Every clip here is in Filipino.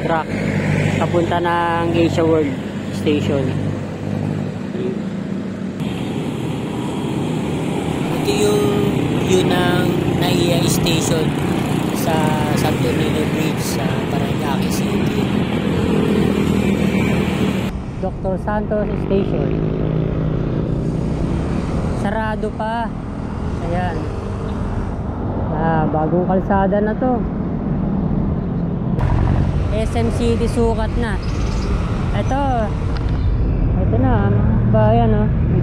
truck papunta ng Asia World Station. Ito yung view ng NAIA Station sa Santo Niño Bridge sa Paranaque City. Dr. Santos Station. Sarado pa. Ayan. Bagong kalsada na to. SM City sukat na. Ito na, bayan, oh. May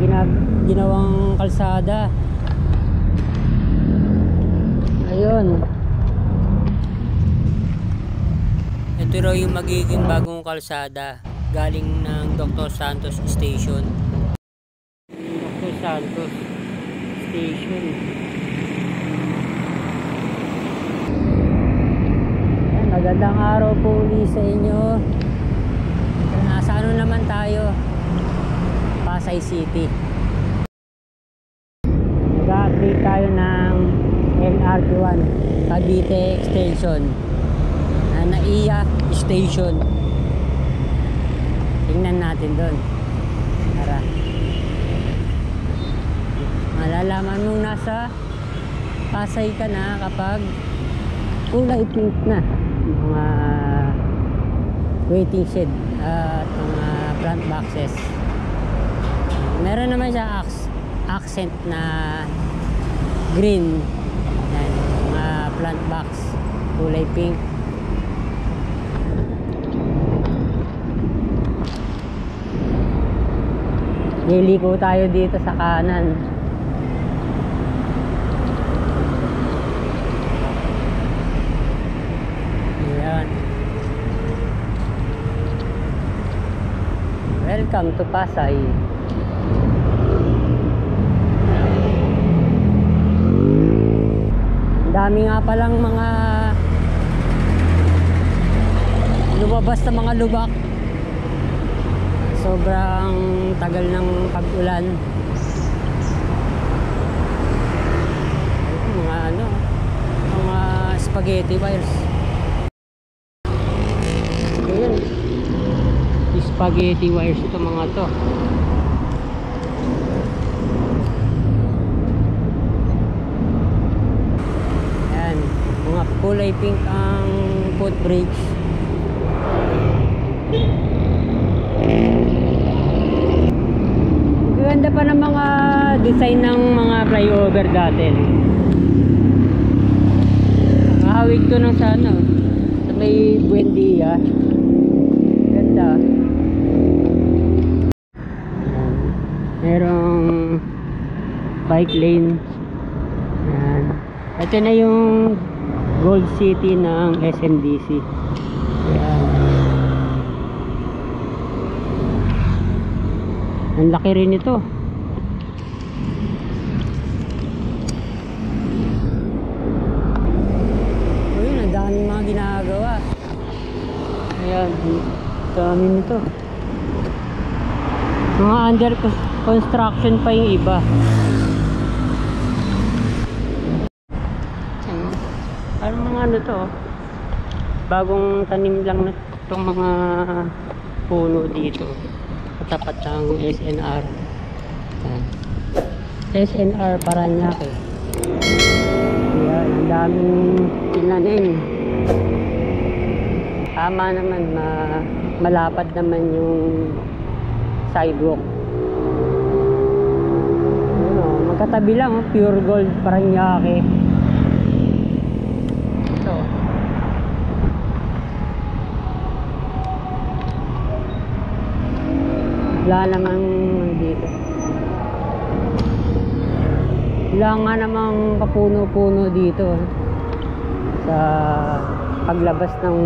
ginawang kalsada. Ayun. Ito raw yung magiging bagong kalsada galing ng Dr. Santos Station. Dr. Santos Station. Ayan, magandang araw po ulit sa inyo. Nasa ano naman tayo? Pasay City. Nag-update tayo ng LRT1 Cavite Extension na NAIA Station. Tingnan natin doon. Tara. Malalaman mong nasa Pasay ka na kapag kulay pink na mga waiting shed at mga front boxes. Meron naman siya accent na green. Yan, mga front box kulay pink. Liliko tayo dito sa kanan. Ayan. Welcome to Pasay. Dami nga palang mga lumabas na mga lubak. Sobrang tagal ng pag-ulan. Mga mga spaghetti wires. Ayan. Spaghetti wires ito mga to. Ayan. Mga kulay pink ang footbridge. Ganda pa ng mga design ng mga flyover dati. Nakahawig to ng sa may Buendia. Ganda. Merong bike lane. Ayan. Ito na yung Gold City ng SMDC. Ayan. Ang laki rin ito. Ayun, ang daming mga ginagawa. Ayan, dami nito. Mga under construction pa yung iba. Parang mga ano to, bagong tanim lang na itong mga puno dito. Tapat ng SNR. SNR Paranaque. Ayan, ang daming tinanim. Tama naman, malapad naman yung sidewalk. Ayan, magkatabi lang, Pure Gold Paranaque. Ito. Wala namang dito. Wala nga namang kapuno-puno dito sa paglabas ng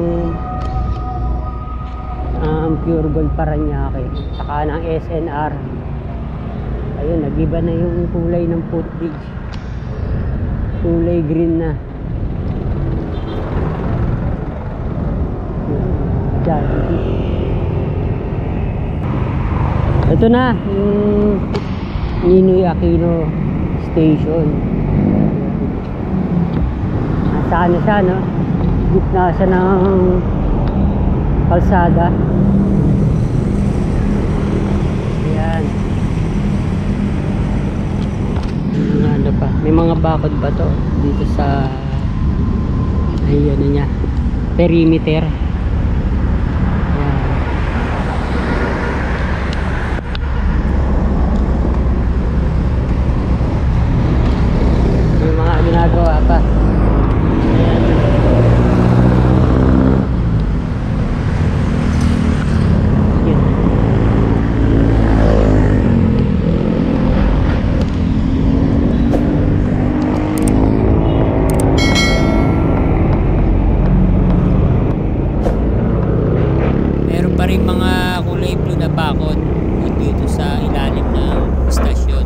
Pure Gold Paranaque saka ng SNR. Ayun, nag-iba na yung kulay ng footbridge. Kulay green na. Diyan. Ito na yung Ninoy Aquino Station. Nasa ano siya, no? Gitna siya ng kalsada. Ayan. Ano pa? May mga bakod ba to dito sa ano niya, perimeter. Ayan. May mga ginagawa pa. Ayan. Meron pa rin mga kulay blue na bakod dito sa ilalim ng istasyon.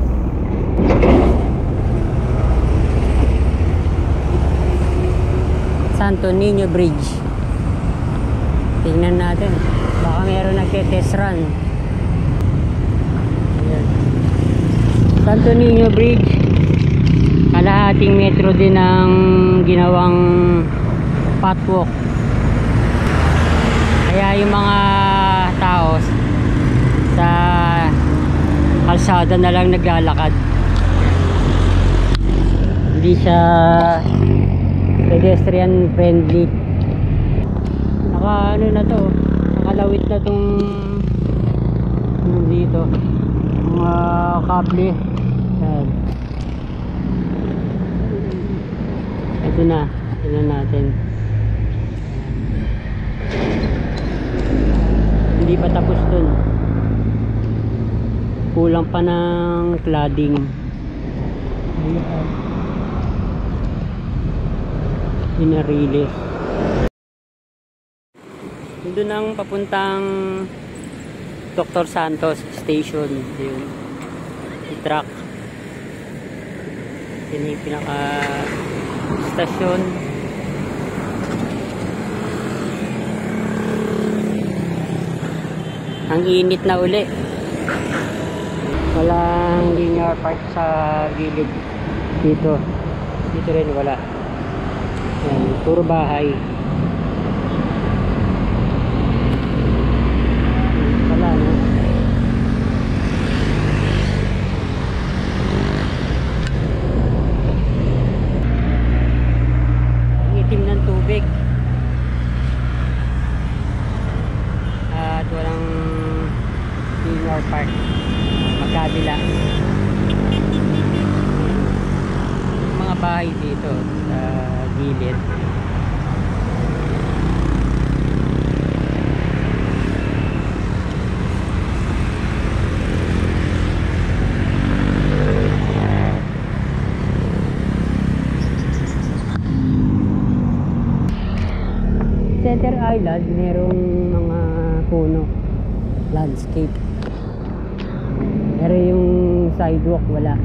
Santo Niño Bridge. Tingnan natin. Baka meron nagte-test run. Ayan. Santo Niño Bridge. Kalahating metro din ang ginawang patwalk. Kaya yung mga tao sa kalsada na lang naglalakad. Hindi siya pedestrian friendly. Naka ano na to, nakalawit na tong dito mga kable. Yan. Ito na, tingnan natin. Hindi pa tapos dun, kulang pa ng cladding. Inarilis. Doon ang papuntang Dr. Santos Station. Yun, i-truck. Yun yung pinaka stasyon. Ang init na uli. Walang linear park sa gilid dito. Dito rin wala. Yan, puro bahay. Wala no. Itim ng tubig. At walang linear park. Magkabila. Mga bahay dito sa gilid. Center Island, merong mga puno, landscape. Pero yung sidewalk wala.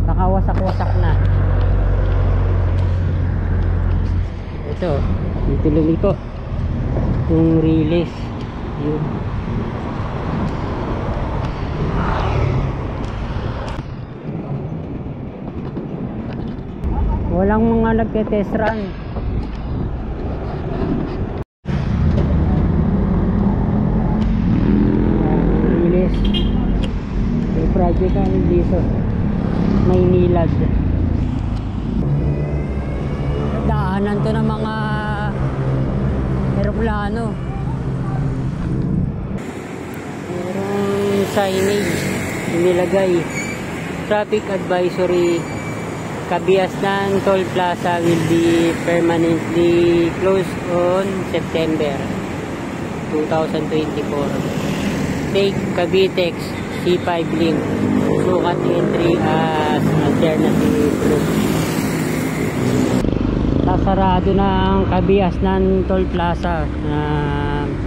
Nakawasak-wasak na. Ito, dito lumiko yung release. Yun. Walang mga nagte-test run. Release. Yung project ang dito Maynilad. Daanan to ng mga eroplano. Merong signage nilagay. Traffic advisory. Kabiasnan Toll Plaza will be permanently closed on September 2024. Take Cavitex C5 link. Sukat entry as alternative route. Sasarado ng Kabiasnan Toll Plaza na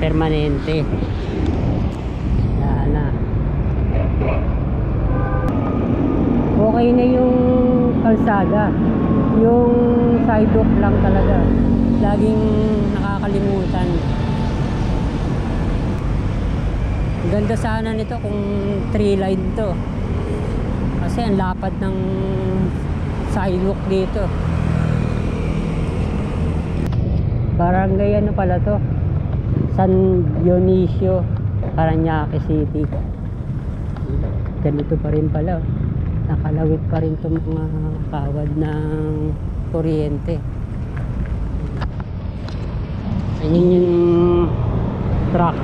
permanente. Yan na. Okay na yung kalsada. Yung sidewalk lang talaga. Laging nakakalimutan. Ganda sana nito kung 3 line to. Kasi ang lapad ng sidewalk dito. Barangay ano pala to, San Dionisio, Parañaque City. Ganito pa rin pala, nakalawit pa rin itong mga kawad ng kuryente. Ayun yung truck.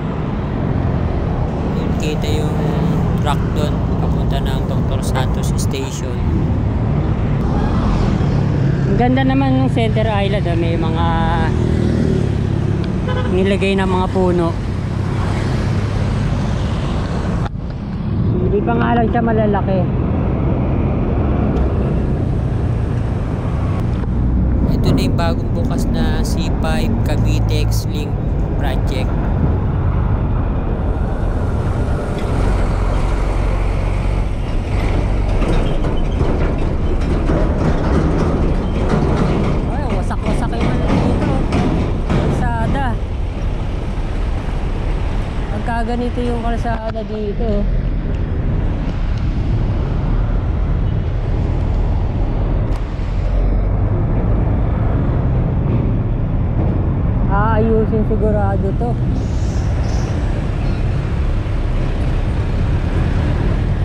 Kita yung truck doon papunta ng Dr. Santos Station. Ang ganda naman ng Center Island, may mga nilagay na mga puno. Hindi pa nga lang siya malalaki. Ito na yung bagong bukas na C5 Cavite X-Link project. Ganito yung kalsada dito. Aayusin sigurado to.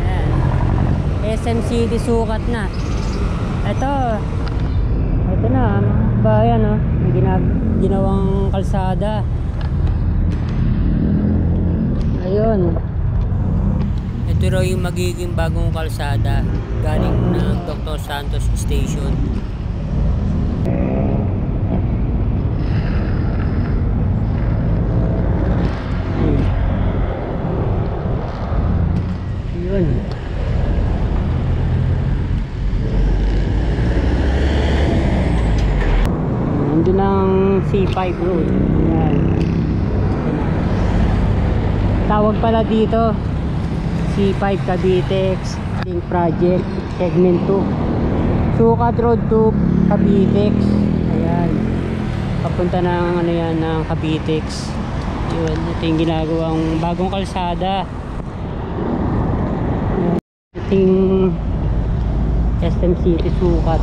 Ayan. SM City sukat na. Ito na, bayan, oh. May ginawang kalsada. Ayun. Ito raw yung magiging bagong kalsada galing ng Dr. Santos Station. Ayun. Nandun ang C5 road. Ayan. Tawag pala dito C5 Cavite X-Link Project Segment 2, Sukat Road to Cavite. Ayan, papunta ng ano yan, ng Cavite. Yun, ito yung ginagawang bagong kalsada. Ito yung SM City Sukat.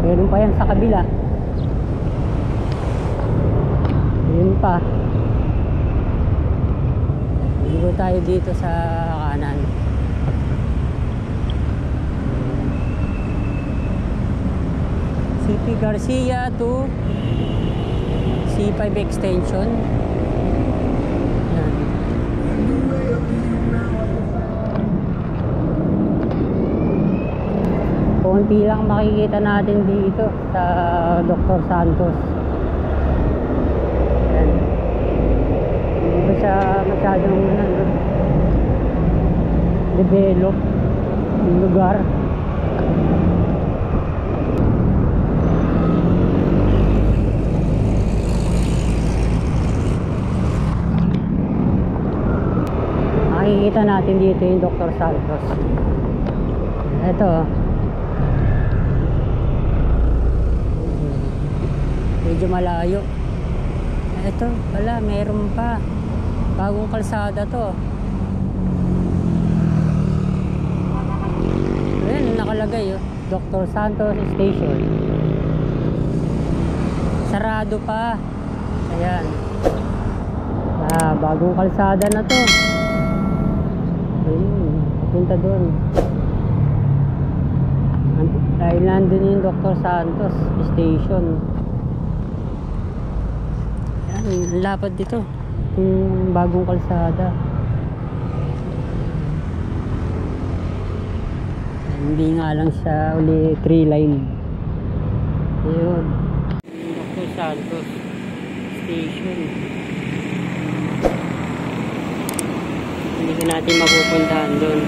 Meron pa yan sa kabila. Yun pa. Ligo tayo dito sa kanan. CP Garcia to C5 extension. Yan. Konti lang makikita natin dito sa Dr. Santos. Hindi ba siya masyadong develop yung lugar. Makikita natin dito yung Dr. Santos. Ito, medyo malayo. Ito wala, meron pa bagong kalsada to. Ayan, nakalagay oh, Dr. Santos Station. Sarado pa. Ayan, bagong kalsada na to. Ayun, punta doon. Dahil nandun yung Dr. Santos Station. Ayan, lapad dito yung bagong kalsada. Hindi nga lang siya uli 3 line. Ayun, Dr. Santos Station. Hindi ko natin mapupuntahan doon.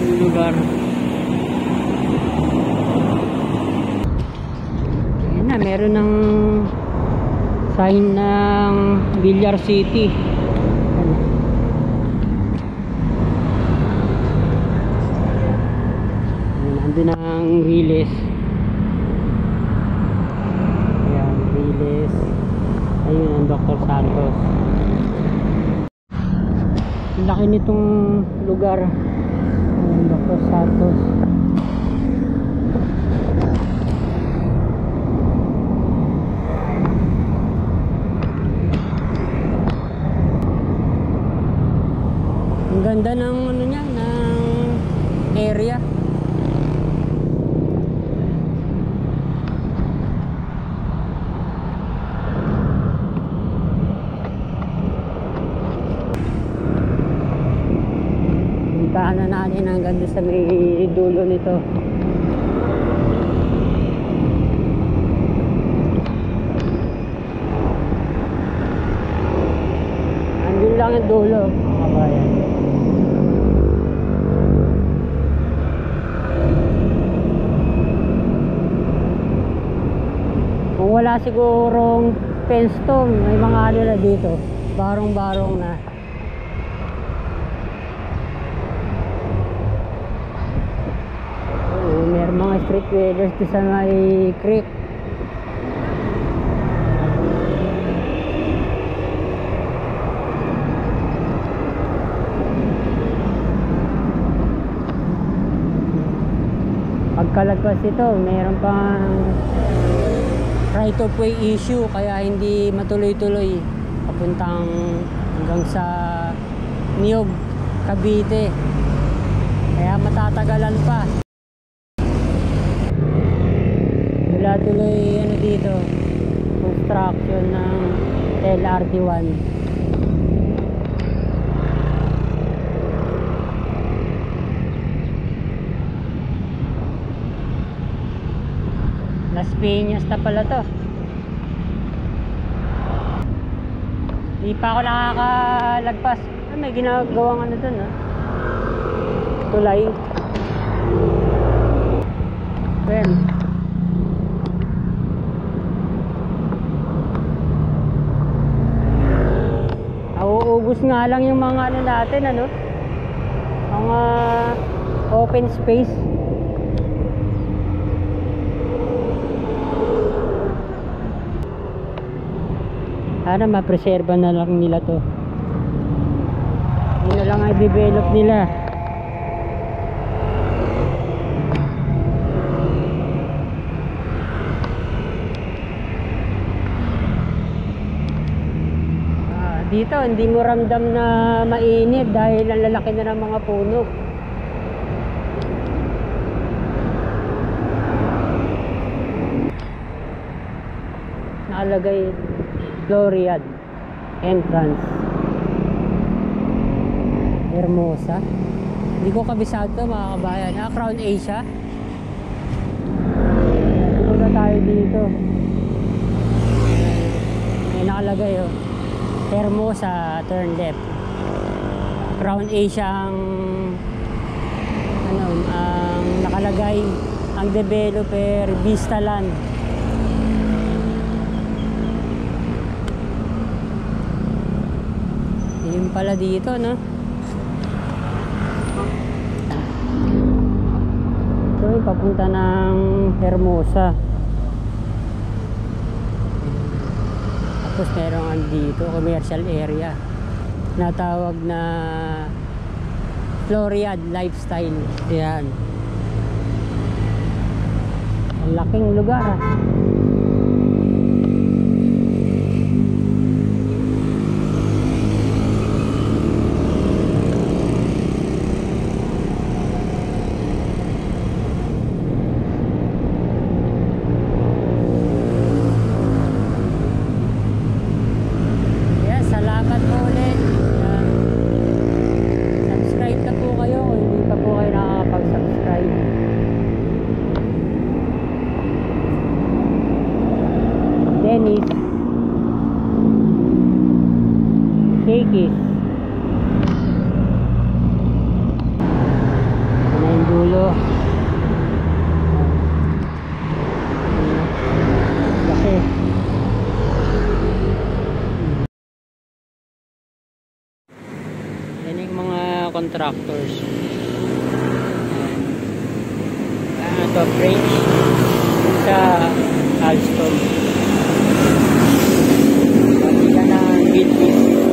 Yung lugar. Ayan na, meron ng sign ng Villar City. Nandun ang Riles. Ayan, Riles. Ayun ang Dr. Santos. Laki nitong lugar. Dr. Santos. Ang ganda ng ano niya, ng area. Puntahan na natin hanggang sa may dulo nito. Andun lang yung dulo, mga kabayan. Kung wala sigurong fence to, may mga ano na dito, barong-barong na. Meron mga street vendors sa may creek. Pagkalagpas ito, meron pang right of way issue, kaya hindi matuloy-tuloy papuntang hanggang sa Niyog, Cavite. Kaya matatagalan pa. Wala tuloy ano dito, construction ng LRT1. Las Piñas na pala to. Hindi pa ako nakakalagpas. May ginagawang ano dun, ha? Tulay. Well, nauubos nga lang yung mga ano natin, ano, mga open space. Sana mapreserba na lang nila to. Yun na lang ay develop nila. Dito hindi mo ramdam na mainit dahil ang lalaki na ng mga puno. Nakalagay Floriad entrance Hermosa. Hindi ko kabisado to, mga kabayan. Crown Asia. Dito na tayo dito. May nakalagay, oh, Hermosa, turn left. Crown Asia ang ano, ang nakalagay. Ang developer Vistaland. Yun pala dito, no? So, papunta ng Hermosa. Tapos meron dito commercial area na tawag na Floriad Lifestyle. Yan. Ang laking lugar, ha? Dennis Shakey's. Ano yung dulo? Laki. Yan yung mga contractors. Ito bridge sa Alstom. Pati ka na building.